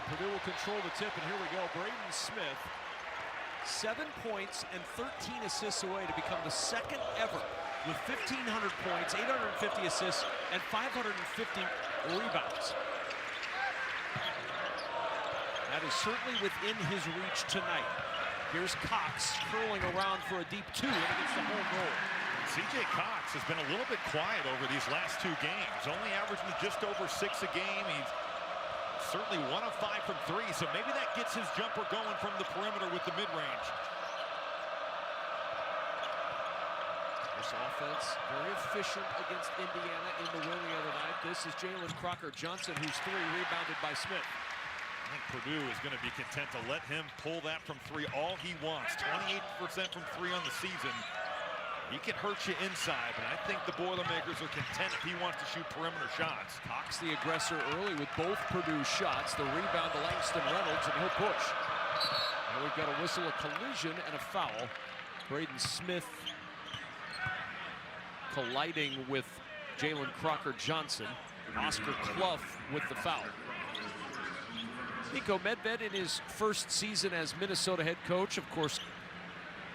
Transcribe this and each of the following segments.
Purdue will control the tip, and here we go. Braden Smith, 7 points and 13 assists away to become the second ever with 1,500 points, 850 assists, and 550 rebounds. That is certainly within his reach tonight. Here's Cox curling around for a deep 2 and against the home goal. C.J. Cox has been a little bit quiet over these last 2 games, only averaging just over 6 a game. He's certainly 1 of 5 from 3, so maybe that gets his jumper going from the perimeter with the mid-range. This offense very efficient against Indiana in the win the other night. This is Jalen Crocker-Johnson, who's 3, rebounded by Smith. I think Purdue is going to be content to let him pull that from 3 all he wants. 28% from 3 on the season. He can hurt you inside, but I think the Boilermakers are content if he wants to shoot perimeter shots. Cox the aggressor early with both Purdue shots. The rebound to Langston Reynolds, and he'll push. Now we've got a whistle, a collision, and a foul. Braden Smith colliding with Jalen Crocker-Johnson. Oscar Clough with the foul. Niko Medved in his first season as Minnesota head coach, of course,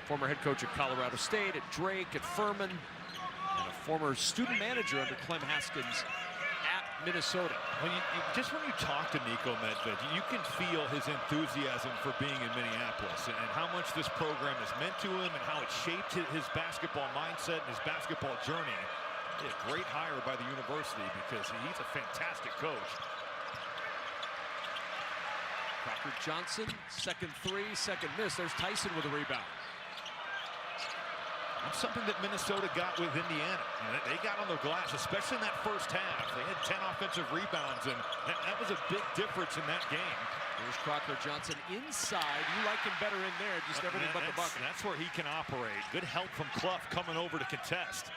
former head coach at Colorado State, at Drake, at Furman, and a former student manager under Clem Haskins at Minnesota. When just when you talk to Niko Medved, you can feel his enthusiasm for being in Minneapolis and how much this program has meant to him and how it shaped his basketball mindset and his basketball journey. A great hire by the university because he's a fantastic coach. Crocker-Johnson, second 3, second miss. There's Tyson with a rebound. That's something that Minnesota got with Indiana. They got on the glass, especially in that first half. They had 10 offensive rebounds, and that was a big difference in that game. Here's Crocker-Johnson inside. You like him better in there, just everything but the bucket. That's where he can operate. Good help from Clough coming over to contest.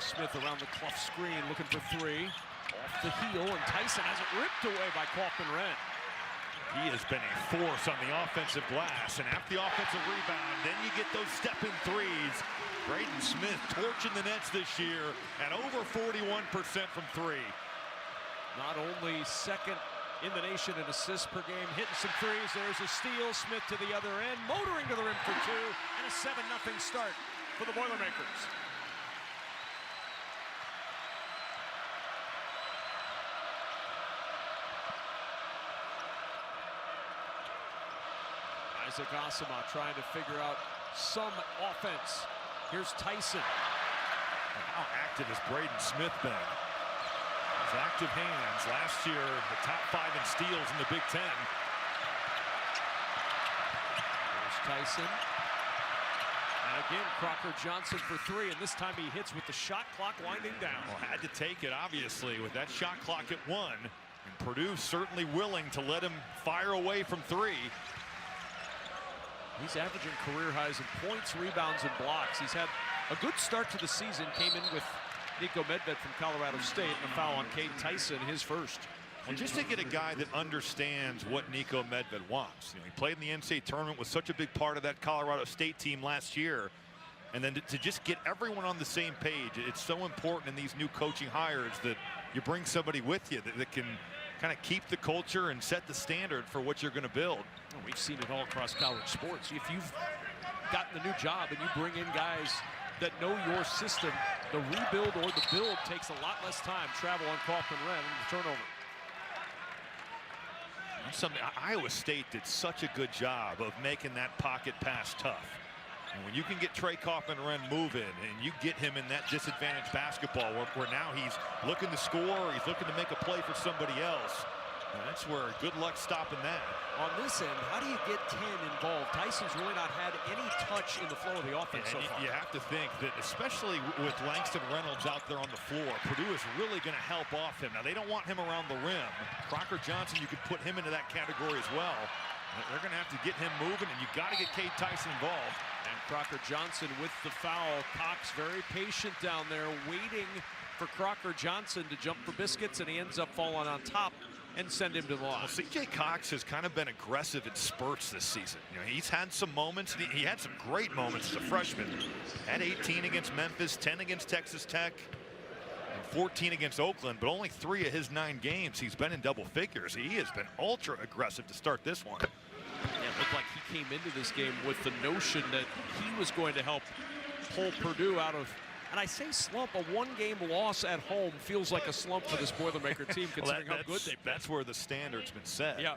Smith around the Clough screen, looking for 3. Off the heel, and Tyson has it ripped away by Kaufman-Renn. He has been a force on the offensive glass, and after the offensive rebound, then you get those step-in 3s. Braden Smith torching the nets this year at over 41% from 3. Not only second in the nation in assists per game, hitting some 3s. There's a steal. Smith to the other end, motoring to the rim for 2, and a 7-0 start for the Boilermakers. Isaac Asama trying to figure out some offense. Here's Tyson. How active has Braden Smith been? His active hands last year, the top 5 in steals in the Big Ten. There's Tyson. And again, Crocker-Johnson for 3, and this time he hits with the shot clock winding down. Well, had to take it, obviously, with that shot clock at 1. And Purdue certainly willing to let him fire away from 3. He's averaging career highs in points, rebounds, and blocks. He's had a good start to the season. Came in with Niko Medved from Colorado State and a foul on Cade Tyson, his first. Well, just to get a guy that understands what Niko Medved wants. He played in the NCAA tournament, was such a big part of that Colorado State team last year. And then to just get everyone on the same page, it's so important in these new coaching hires that you bring somebody with you that can kind of keep the culture and set the standard for what you're going to build. Well, we've seen it all across college sports. If you've gotten a new job and you bring in guys that know your system, the rebuild or the build takes a lot less time. Travel on Kaufman-Renn and the turnover. Iowa State did such a good job of making that pocket pass tough. And when you can get Trey Kaufman-Renn moving and you get him in that disadvantaged basketball where now he's looking to score, he's looking to make a play for somebody else, and that's where good luck stopping that. On this end, how do you get 10 involved? Tyson's really not had any touch in the flow of the offense so far. You have to think that, especially with Langston Reynolds out there on the floor, Purdue is really going to help off him. Now, they don't want him around the rim. Crocker-Johnson, you could put him into that category as well. They're going to have to get him moving, and you got to get Cade Tyson involved. And Crocker-Johnson with the foul. Cox very patient down there, waiting for Crocker-Johnson to jump for biscuits, and he ends up falling on top and send him to the line. Well, C.J. Cox has kind of been aggressive in spurts this season. He's had some moments. He had some great moments as a freshman. Had 18 against Memphis, 10 against Texas Tech. And 14 against Oakland, but only 3 of his 9 games he's been in double figures. He has been ultra aggressive to start this one. Yeah, it looked like he came into this game with the notion that he was going to help pull Purdue out of, and I say slump, a 1-game loss at home feels like a slump for this Boilermaker team considering how good they've been. That's where the standard's been set. Yeah.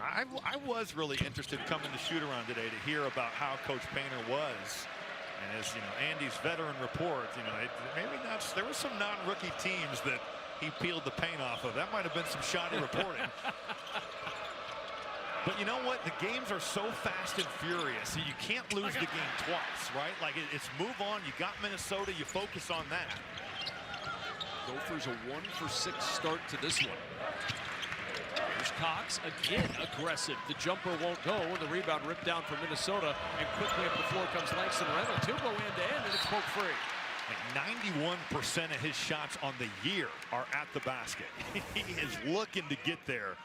I was really interested coming to shoot-around today to hear about how Coach Painter was. And as you know, Andy's veteran report, you know, maybe not. There were some non-rookie teams that he peeled the paint off of. That might have been some shoddy reporting. But you know what? The games are so fast and furious. You can't lose the game twice, right? Like it's move on. You got Minnesota. You focus on that. Gophers a 1-for-6 start to this one. Here's Cox again aggressive. The jumper won't go. The rebound ripped down for Minnesota. And quickly up the floor comes Langston Reynolds. He'll go end to end, and it's poke free. Like 91% of his shots on the year are at the basket. He is looking to get there.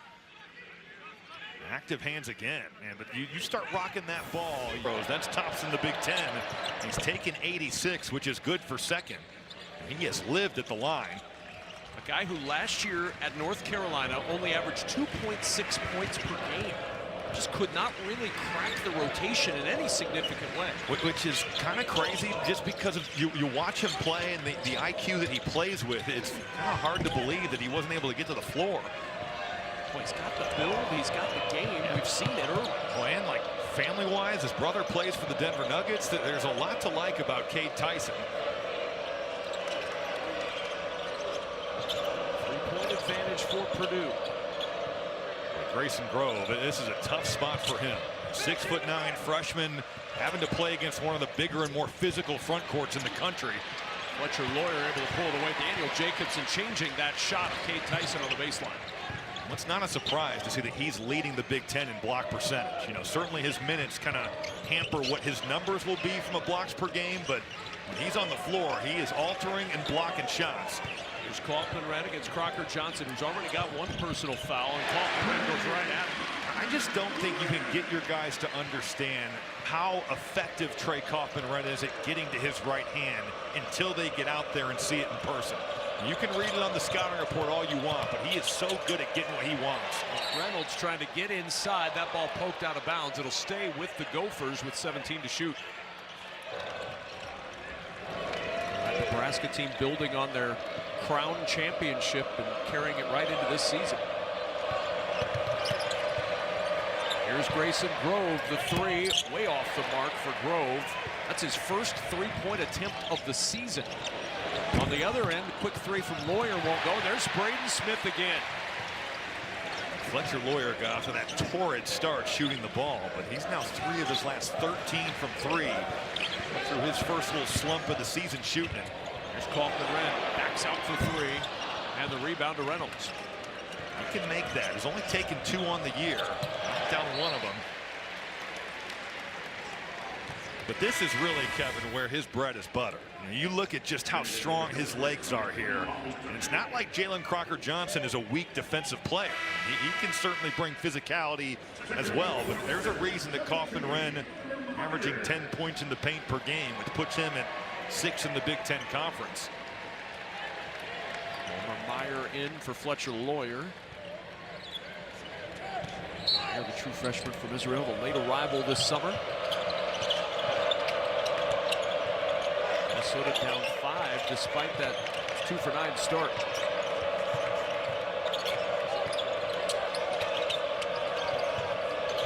Active hands again, man. But you start rocking that ball. That's tops in the Big Ten. He's taken 86, which is good for second. He has lived at the line. A guy who last year at North Carolina only averaged 2.6 points per game. Just could not really crack the rotation in any significant way. Which is kind of crazy just because of you watch him play and the IQ that he plays with. It's kind of hard to believe that he wasn't able to get to the floor. Well, he's got the build, he's got the game. We've seen it early. Well, and like family-wise, his brother plays for the Denver Nuggets. There's a lot to like about Cade Tyson. Three-point advantage for Purdue. Grayson Grove, this is a tough spot for him. 6'9" freshman, having to play against one of the bigger and more physical front courts in the country. Fletcher Lawyer able to pull it away. Daniel Jacobson changing that shot of Cade Tyson on the baseline. Well, it's not a surprise to see that he's leading the Big Ten in block percentage. You know, certainly his minutes kind of hamper what his numbers will be from a blocks per game, but when he's on the floor, he is altering and blocking shots. Here's Kaufman-Renn against Crocker Johnson, who's already got one personal foul, and Kaufman-Renn goes right at him. I just don't think you can get your guys to understand how effective Trey Kaufman-Renn is at getting to his right hand until they get out there and see it in person. You can read it on the scouting report all you want, but he is so good at getting what he wants. Reynolds trying to get inside. That ball poked out of bounds. It'll stay with the Gophers with 17 to shoot. That Nebraska team building on their crown championship and carrying it right into this season. Here's Grayson Grove, the three, way off the mark for Grove. That's his first three-point attempt of the season. On the other end, quick three from Lawyer won't go. There's Braden Smith again. Fletcher Lawyer got off to that torrid start shooting the ball, but he's now 3 of his last 13 from 3 through his first little slump of the season shooting it. There's Kaufman-Renn, backs out for 3, and the rebound to Reynolds. He can make that. He's only taken 2 on the year, knocked down 1 of them. But this is really, Kevin, where his bread is butter. You look at just how strong his legs are here, and it's not like Jalen Crocker Johnson is a weak defensive player. He can certainly bring physicality as well, but there's a reason that Kaufman-Renn averaging 10 points in the paint per game, which puts him at 6 in the Big Ten Conference. Homer Meyer in for Fletcher Lawyer. Meyer, the true freshman from Israel, the late arrival this summer. Minnesota down 5 despite that 2-for-9 start.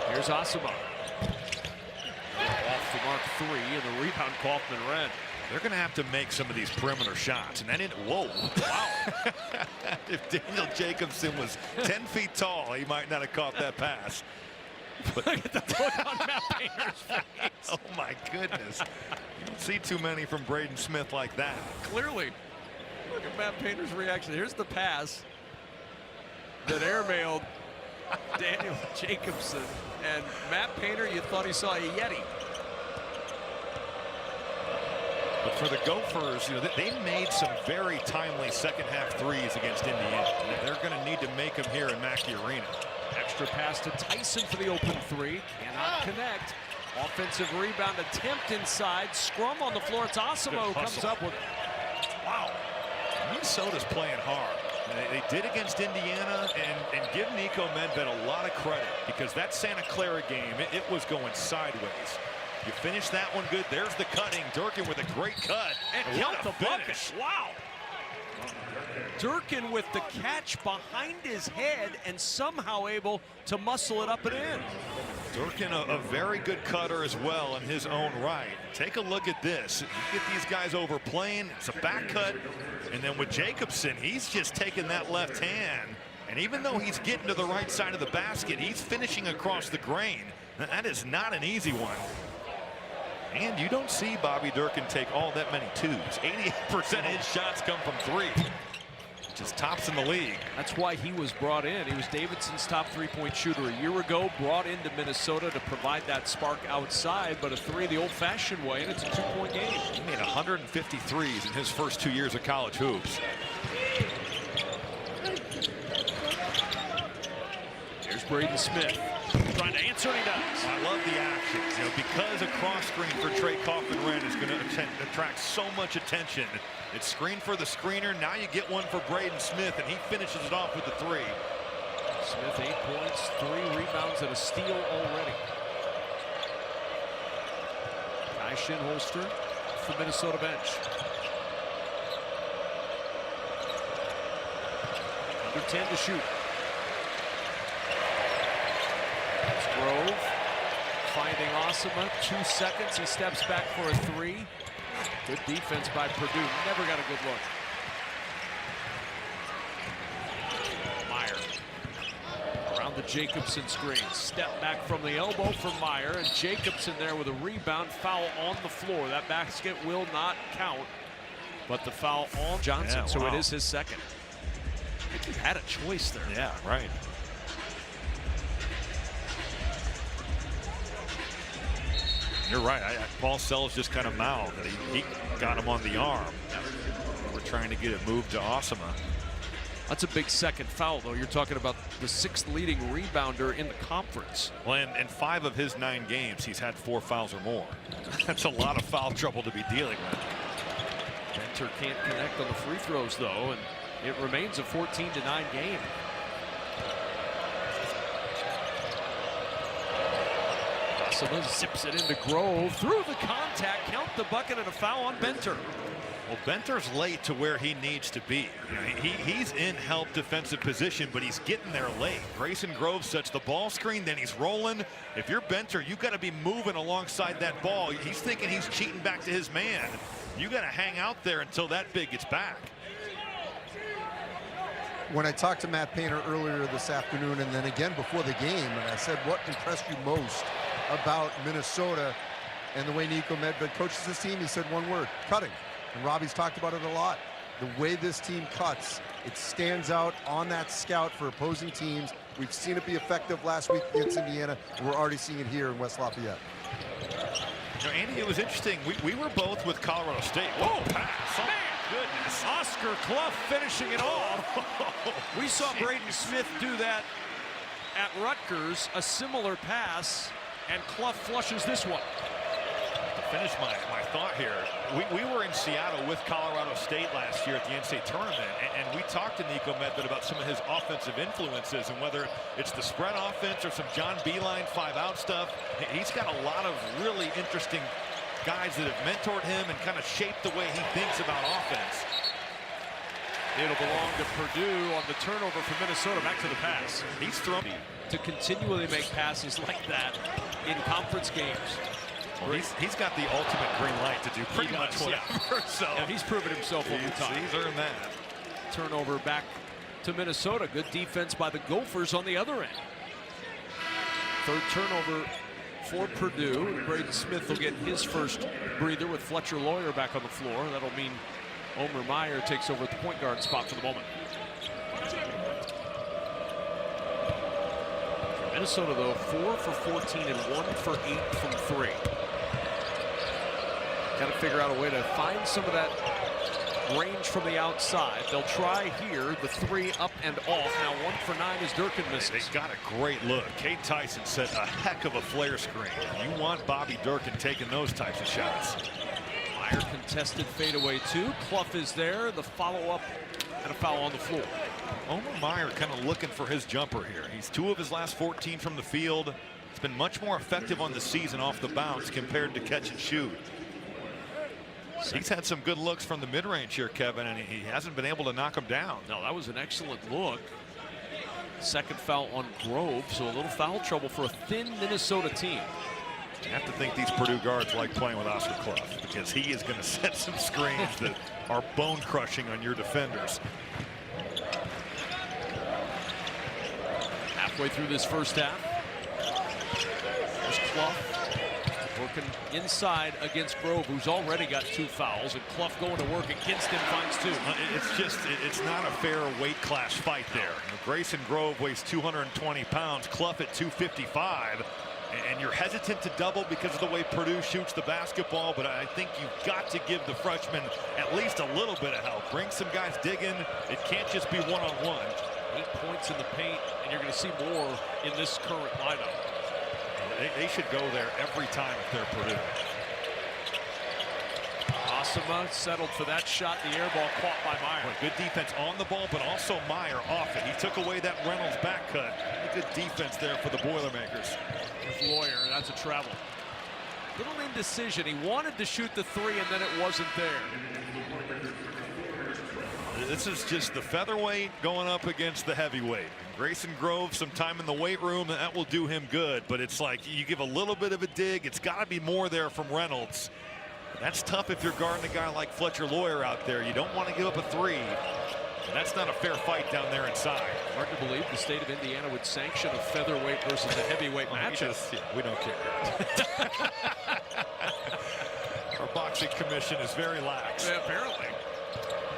Here's Asuma. Off the mark 3 and the rebound Kaufman-Renn. They're going to have to make some of these perimeter shots. And then whoa. Wow. If Daniel Jacobson was 10 feet tall, he might not have caught that pass. But look at the look on Matt Painter's face. Oh my goodness. You don't see too many from Braden Smith like that. Clearly. Look at Matt Painter's reaction. Here's the pass that airmailed Daniel Jacobson. And Matt Painter, you thought he saw a Yeti. But for the Gophers, you know, they made some very timely second-half threes against Indiana. They're going to need to make them here in Mackey Arena. Extra pass to Tyson for the open 3. Cannot connect. Offensive rebound attempt inside. Scrum on the floor. It's Asimo who comes up with. Wow. Minnesota's playing hard. They did against Indiana, and give Nico Medved a lot of credit, because that Santa Clara game, it was going sideways. You finish that one good. There's the cutting. Durkin with a great cut. And count the bucket. Wow. Durkin with the catch behind his head and somehow able to muscle it up and in. Durkin, a very good cutter as well in his own right. Take a look at this. You get these guys overplaying. It's a back cut. And then with Jacobson, he's just taking that left hand. And even though he's getting to the right side of the basket, he's finishing across the grain. That is not an easy one. And you don't see Bobby Durkin take all that many twos. 88% of his shots come from three. Just tops in the league. That's why he was brought in. He was Davidson's top three-point shooter a year ago, brought into Minnesota to provide that spark outside, but a three the old-fashioned way, and it's a two-point game. He made 150 threes in his first 2 years of college hoops. Here's Braden Smith trying to answer, and he does. I love the action, because a cross screen for Trey Kaufman-Renn is going to attract so much attention. It's screen for the screener. Now you get one for Braden Smith, and he finishes it off with the three. Smith 8 points, 3 rebounds, and a steal already. Kai Shinholster from Minnesota bench. Under 10 to shoot. It's Grove finding Osama. 2 seconds. He steps back for a three. Good defense by Purdue. Never got a good look. Meyer around the Jacobson screen. Step back from the elbow for Meyer, and Jacobson there with a rebound. Foul on the floor. That basket will not count, but the foul on Johnson. So it is his second. I think he had a choice there. Yeah, right. You're right. Paul Sells just kind of mouthed that he got him on the arm. We're trying to get it moved to Osama. That's a big second foul, though. You're talking about the 6th leading rebounder in the conference. Well, in 5 of his 9 games, he's had 4 fouls or more. That's a lot of foul trouble to be dealing with. Venter can't connect on the free throws, though, and it remains a 14-9 game. Zips it into Grove through the contact, count the bucket, and a foul on Venter. Well, Benter's late to where he needs to be. He's in help defensive position, but he's getting there late. Grayson Grove sets the ball screen, then he's rolling. If you're Benter, you got to be moving alongside that ball. He's thinking he's cheating back to his man. You got to hang out there until that big gets back. When I talked to Matt Painter earlier this afternoon, and then again before the game, and I said, what impressed you most about Minnesota and the way Nico Medved coaches this team? He said one word: cutting. And Robbie's talked about it a lot. The way this team cuts, it stands out on that scout for opposing teams. We've seen it be effective last week against Indiana. We're already seeing it here in West Lafayette. Andy, it was interesting. We were both with Colorado State. Whoa, pass. Oh, goodness. Oscar Clough finishing it off. We saw Braden Smith do that at Rutgers, a similar pass, and Clough flushes this one. To finish my thought here, we were in Seattle with Colorado State last year at the NCAA tournament, and we talked to Nico Medved about some of his offensive influences, and whether it's the spread offense or some John Beilein 5-out stuff. He's got a lot of really interesting guys that have mentored him and kind of shaped the way he thinks about offense. It'll belong to Purdue on the turnover for Minnesota. Back to the pass. He's thrown to continually make passes like that in conference games. Well, he's got the ultimate green light to do pretty much whatever. Yeah. So he's proven himself over time. He's earned that. Turnover back to Minnesota. Good defense by the Gophers on the other end. Third turnover for Purdue. Braden Smith will get his first breather with Fletcher Lawyer back on the floor. That'll mean Omer Meyer takes over the point guard spot for the moment. For Minnesota, though, 4 for 14 and 1 for 8 from 3. Got to figure out a way to find some of that range from the outside. They'll try here, the 3 up and off. Now 1 for 9 as Durkin misses. They got a great look. Kate Tyson set a heck of a flare screen. You want Bobby Durkin taking those types of shots. Meyer contested fadeaway two. Clough is there. The follow-up and a foul on the floor. Omar Meyer kind of looking for his jumper here. He's 2 of his last 14 from the field. It's been much more effective on the season off the bounce compared to catch and shoot. He's had some good looks from the mid-range here, Kevin, and he hasn't been able to knock them down. No, that was an excellent look. Second foul on Grove, so a little foul trouble for a thin Minnesota team. I have to think these Purdue guards like playing with Oscar Clough, because he is going to set some screens that are bone crushing on your defenders. Halfway through this first half, there's Clough working inside against Grove, who's already got 2 fouls, and Clough going to work against him, finds 2. It's not a fair weight class fight there. You know, Grayson Grove weighs 220 pounds, Clough at 255. And you're hesitant to double because of the way Purdue shoots the basketball, but I think you've got to give the freshman at least a little bit of help. Bring some guys digging. It can't just be one-on-one. 8 points in the paint, and you're going to see more in this current lineup. They should go there every time if they're Purdue. Asama settled for that shot. The air ball caught by Meyer. Well, good defense on the ball, but also Meyer off it. He took away that Reynolds back cut. Good defense there for the Boilermakers. With Lawyer, that's a travel. Little indecision. He wanted to shoot the 3, and then it wasn't there. This is just the featherweight going up against the heavyweight. Grayson Grove, some time in the weight room, that will do him good. But it's like you give a little bit of a dig. It's got to be more there from Reynolds. That's tough if you're guarding a guy like Fletcher Lawyer out there. You don't want to give up a 3. And that's not a fair fight down there inside. Hard to believe the state of Indiana would sanction a featherweight versus a heavyweight matchup. Yeah, we don't care. Our boxing commission is very lax. Yeah, apparently.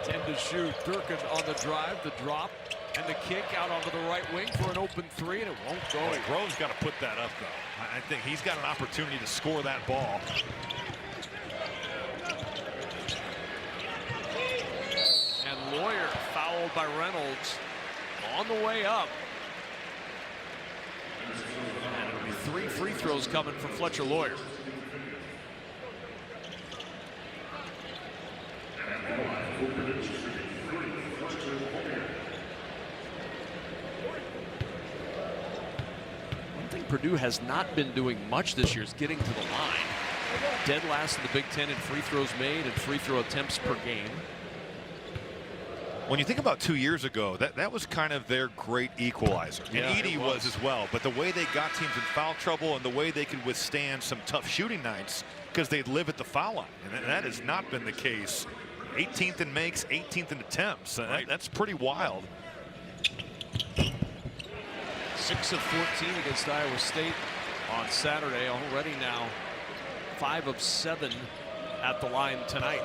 10 to shoot. Durkin on the drive, the drop, and the kick out onto the right wing for an open 3, and it won't go. Well, Grove's got to put that up, though. I think he's got an opportunity to score that ball. And Lawyer fouled by Reynolds on the way up. And it'll be 3 free throws coming from Fletcher Lawyer. One thing Purdue has not been doing much this year is getting to the line. Dead last in the Big Ten in free throws made and free throw attempts per game. When you think about 2 years ago, that was kind of their great equalizer. And Yeah, Edey was as well. But the way they got teams in foul trouble and the way they could withstand some tough shooting nights because they'd live at the foul line. And that has not been the case. 18th in makes, 18th in attempts. Right. That's pretty wild. 6 of 14 against Iowa State on Saturday. Already now 5 of 7 at the line tonight.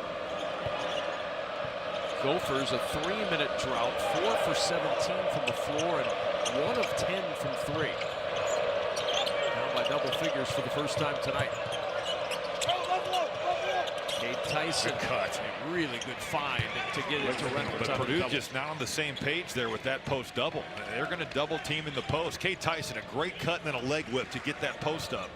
Gophers a 3-minute drought, 4 for 17 from the floor and 1 of 10 from 3. Now by double figures for the first time tonight. Cade Tyson, cut. a really good find to get it to Reynolds. But Purdue just not on the same page there with that post double. They're going to double team in the post. Cade Tyson, a great cut and then a leg whip to get that post up.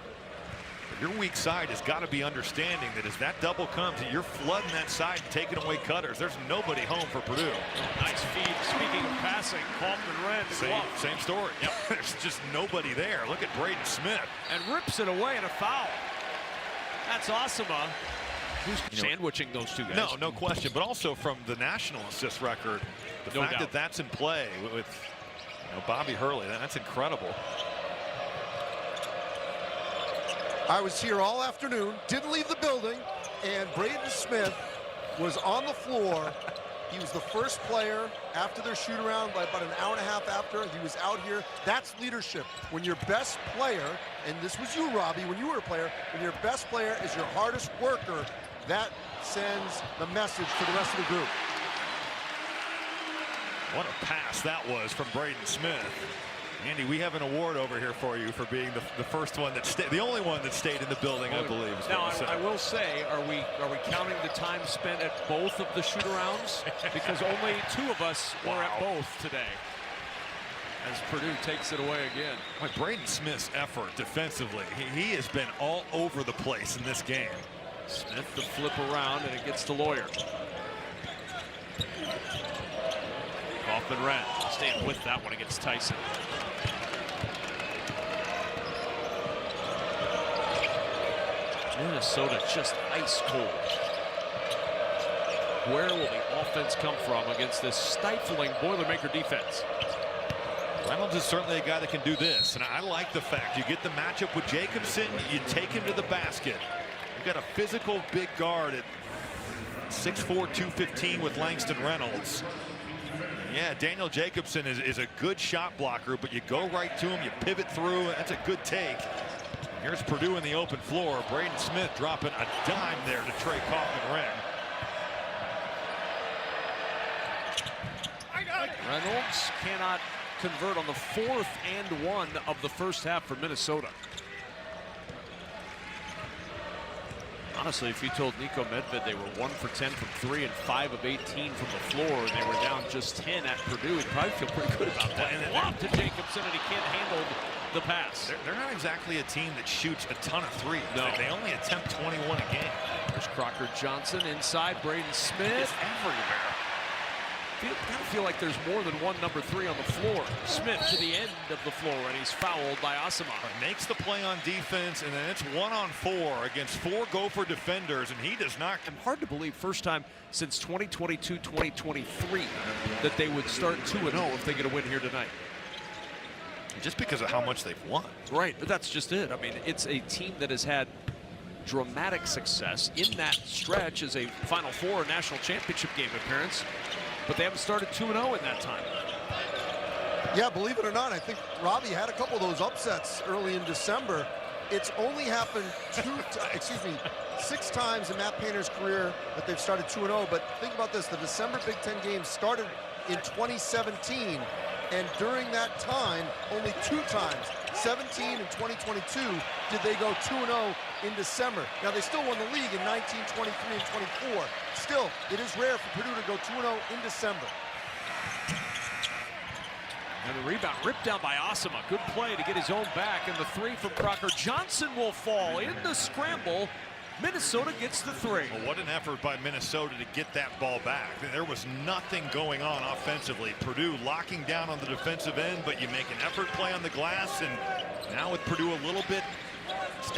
Your weak side has got to be understanding that as that double comes, you're flooding that side and taking away cutters. There's nobody home for Purdue. Nice feed. Speaking of passing, Kaufman Wren. Same story. Yep. There's just nobody there. Look at Braden Smith. And rips it away and a foul. That's Asama, who's sandwiching those two guys. No question. But also from the national assist record, the fact that that's in play with Bobby Hurley, that's incredible. I was here all afternoon, didn't leave the building, and Braden Smith was on the floor. He was the first player after their shoot around, like about an hour and a half after. He was out here. That's leadership. When your best player, and this was you, Robbie, when you were a player, when your best player is your hardest worker, that sends the message to the rest of the group. What a pass that was from Braden Smith. Andy, we have an award over here for you for being the first one that stayed, the only one that stayed in the building, I believe. Now, I will say, are we counting the time spent at both of the shoot-arounds? Because only 2 of us were at both today. As Purdue takes it away again. Braden Smith's effort defensively, he has been all over the place in this game. Smith the flip around, and it gets to Lawyer. Kaufman-Renn staying with that one against Tyson. Minnesota just ice cold. Where will the offense come from against this stifling Boilermaker defense? Reynolds is certainly a guy that can do this, and I like the fact you get the matchup with Jacobson, you take him to the basket. You've got a physical big guard at 6'4", 215 with Langston Reynolds. Yeah, Daniel Jacobson is a good shot blocker, but you go right to him, you pivot through, that's a good take. Here's Purdue in the open floor. Braden Smith dropping a dime there to Trey Kaufman-Renn. Reynolds cannot convert on the 4th and 1 of the first half for Minnesota. Honestly, if you told Niko Medved they were 1 for 10 from 3 and 5 of 18 from the floor, and they were down just 10 at Purdue, he'd probably feel pretty good about that. And lob to Jacobson, and he can't handle the pass. They're not exactly a team that shoots a ton of threes. No. They only attempt 21 a game. There's Crocker Johnson inside. Braden Smith. It's everywhere. Kind of feel like there's more than one number 3 on the floor. Smith to the end of the floor, and he's fouled by Asama. Makes the play on defense, and then it's 1-on-4 against 4 Gopher defenders, and he does not. Hard to believe, first time since 2022-2023 that they would start 2-0 if they get a win here tonight. Just because of how much they've won. Right, but that's just it. I mean, it's a team that has had dramatic success in that stretch as a Final Four national championship game appearance, but they haven't started 2-0 in that time. Yeah, believe it or not, I think Robbie had a couple of those upsets early in December. It's only happened 6 times in Matt Painter's career that they've started 2-0. But think about this: the December Big Ten games started in 2017, and during that time, only 2 times, 17 and 2022, did they go 2-0 in December. Now, they still won the league in 19, 23, and 24. Still, it is rare for Purdue to go 2-0 in December. And the rebound ripped down by Asama. Good play to get his own back, and the 3 from Crocker Johnson will fall in the scramble. Minnesota gets the 3. Well, what an effort by Minnesota to get that ball back. There was nothing going on offensively. Purdue locking down on the defensive end, but you make an effort play on the glass, and now with Purdue a little bit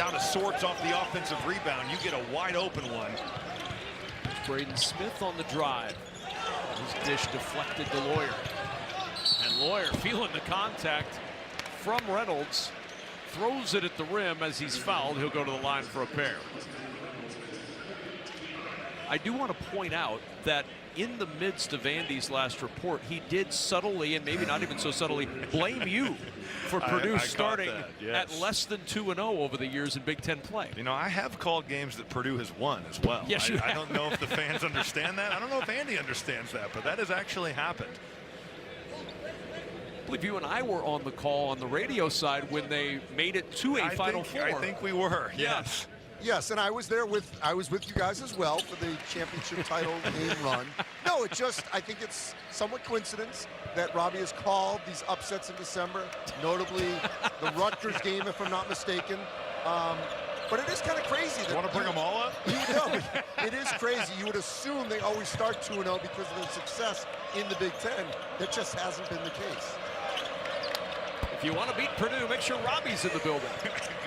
out of sorts off the offensive rebound, you get a wide open one. There's Braden Smith on the drive. His dish deflected to Lawyer. And Lawyer, feeling the contact from Reynolds, throws it at the rim. As he's fouled, he'll go to the line for a pair. I do want to point out that in the midst of Andy's last report, he did subtly, and maybe not even so subtly, blame you for Purdue starting at less than 2-0 over the years in Big Ten play. You know, I have called games that Purdue has won as well. Yes, you have. I don't know if the fans understand that. I don't know if Andy understands that, but that has actually happened. I believe you and I were on the call on the radio side when they made it to a Final Four. I think we were, yes. Yes, and I was with you guys as well for the championship title game run. No, I think it's somewhat coincidence that Robbie has called these upsets in December, notably the Rutgers game, if I'm not mistaken. But it is kind of crazy. You want to bring them all up? It is crazy. You would assume they always start 2-0 because of their success in the Big Ten. That just hasn't been the case. If you want to beat Purdue, make sure Robbie's in the building.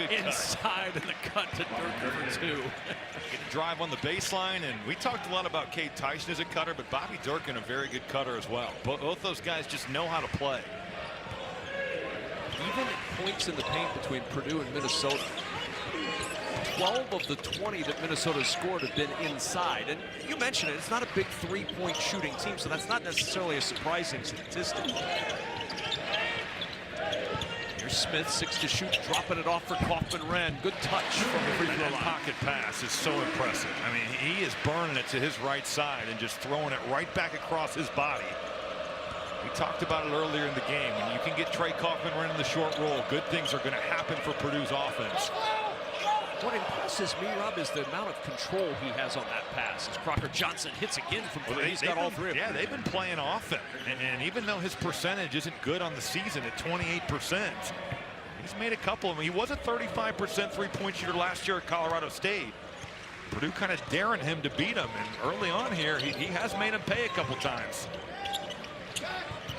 Inside and the cut to Durkin for 2. Get a drive on the baseline, and we talked a lot about Cade Tyson as a cutter, but Bobby Durkin a very good cutter as well. Both those guys just know how to play. Even at points in the paint between Purdue and Minnesota, 12 of the 20 that Minnesota scored have been inside. And you mentioned it, it's not a big 3-point shooting team, so that's not necessarily a surprising statistic. Here's Smith, 6 to shoot, dropping it off for Kaufman-Renn. Good touch from the free throw line. Pocket pass is so impressive. I mean, he is burning it to his right side and just throwing it right back across his body. We talked about it earlier in the game. When you can get Trey Kaufman-Renn in the short roll, good things are going to happen for Purdue's offense. What impresses me, Rob, is the amount of control he has on that pass. As Crocker Johnson hits again from 3. He's got all 3 of them. Yeah, they've been playing off him. And even though his percentage isn't good on the season at 28%, he's made a couple of them. He was a 35% 3-point shooter last year at Colorado State. Purdue kind of daring him to beat him, and early on here, he has made him pay a couple times.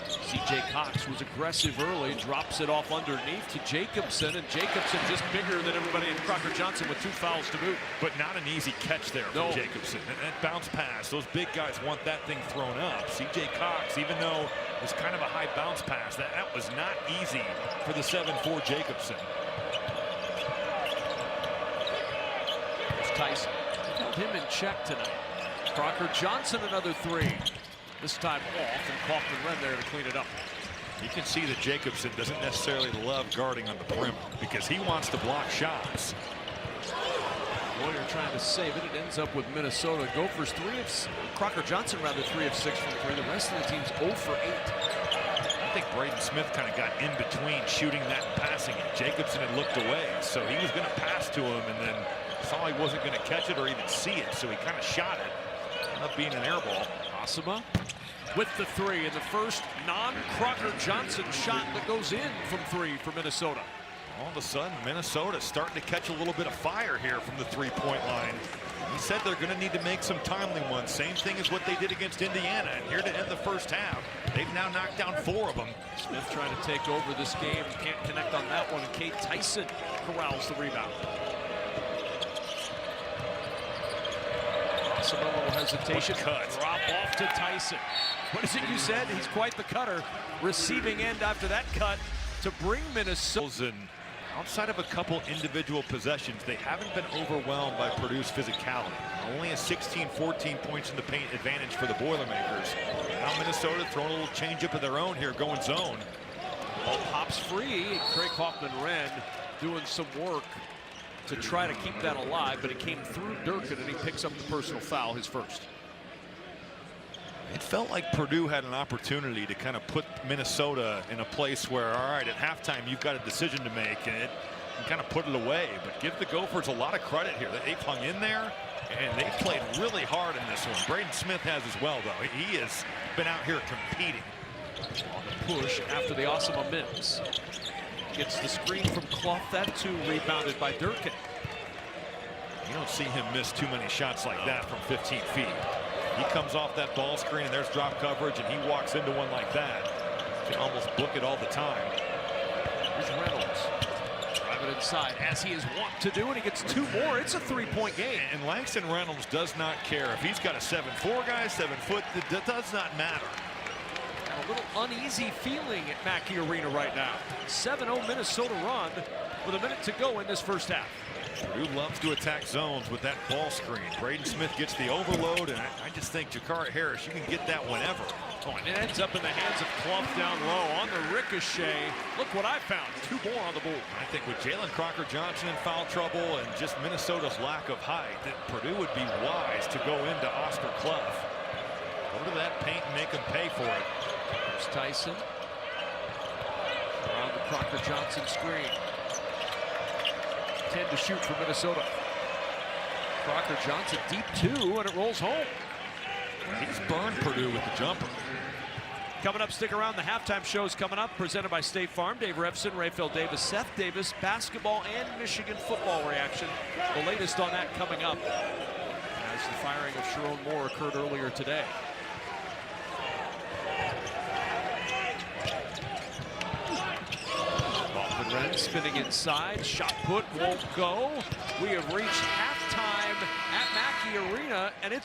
C.J. Cox was aggressive early, drops it off underneath to Jacobson, and Jacobson just bigger than everybody in Crocker Johnson with 2 fouls to boot. But not an easy catch there from Jacobson. And that bounce pass, those big guys want that thing thrown up. C.J. Cox, even though it was kind of a high bounce pass, that was not easy for the 7'4" Jacobson. There's Tyson. Held him in check tonight. Crocker Johnson, another 3. This time off, and Kaufman-Renn there to clean it up. You can see that Jacobson doesn't necessarily love guarding on the perimeter because he wants to block shots. Warrior trying to save it. It ends up with Minnesota. Gophers Crocker Johnson rather 3 of 6 from 3. The rest of the team's 0 for 8. I think Braden Smith kind of got in between shooting that and passing it. Jacobson had looked away, so he was going to pass to him and then saw he wasn't going to catch it or even see it, so he kind of shot it. Ended up being an air ball. Asama with the 3, and the first non-Crocker Johnson shot that goes in from 3 for Minnesota. All of a sudden, Minnesota starting to catch a little bit of fire here from the 3-point line. He said they're going to need to make some timely ones. Same thing as what they did against Indiana. And here to end the first half, they've now knocked down 4 of them. Smith trying to take over this game. Can't connect on that one. And Kate Tyson corrals the rebound. Some little hesitation. Drop off to Tyson. What is it you said? He's quite the cutter. Receiving end after that cut to bring Minnesota. Outside of a couple individual possessions, they haven't been overwhelmed by Purdue's physicality. Only a 16-14 points in the paint advantage for the Boilermakers. Now Minnesota throwing a little changeup of their own here, going zone. Ball pops free. Craig Kaufman-Renn doing some work to try to keep that alive, but it came through Durkin, and he picks up the personal foul, his first. It felt like Purdue had an opportunity to kind of put Minnesota in a place where, all right, at halftime, you've got a decision to make, and kind of put it away. But give the Gophers a lot of credit here. They've hung in there, and they've played really hard in this one. Braden Smith has as well, though. He has been out here competing. On the push after the Asama miss. Gets the screen from Clough. That too rebounded by Durkin. You don't see him miss too many shots like that from 15 feet. He comes off that ball screen, and there's drop coverage, and he walks into one like that. You can almost book it all the time. Here's Reynolds. Drive it inside, as he is wont to do, and he gets 2 more. It's a 3-point game. And Langston Reynolds does not care if he's got a 7'4" guy, 7 foot. That does not matter. A little uneasy feeling at Mackey Arena right now. 7-0 Minnesota run with a minute to go in this first half. Purdue loves to attack zones with that ball screen. Braden Smith gets the overload, and I just think Jakari Harris, you can get that whenever. Oh, and it ends up in the hands of Clough down low on the ricochet. Look what I found. 2 more on the board. I think with Jalen Crocker Johnson in foul trouble and just Minnesota's lack of height, that Purdue would be wise to go into Oscar Clough. Go to that paint and make him pay for it. There's Tyson. Around the Crocker Johnson screen. 10 to shoot for Minnesota. Crocker Johnson deep 2, and it rolls home. He's burned Purdue with the jumper. Coming up, stick around. The halftime show's coming up, presented by State Farm. Dave Revson, Rayfield Davis, Seth Davis, basketball and Michigan football reaction. The latest on that coming up as the firing of Sharon Moore occurred earlier today. Kaufman-Renn spinning inside, shot put, won't go. We have reached halftime at Mackey Arena, and it's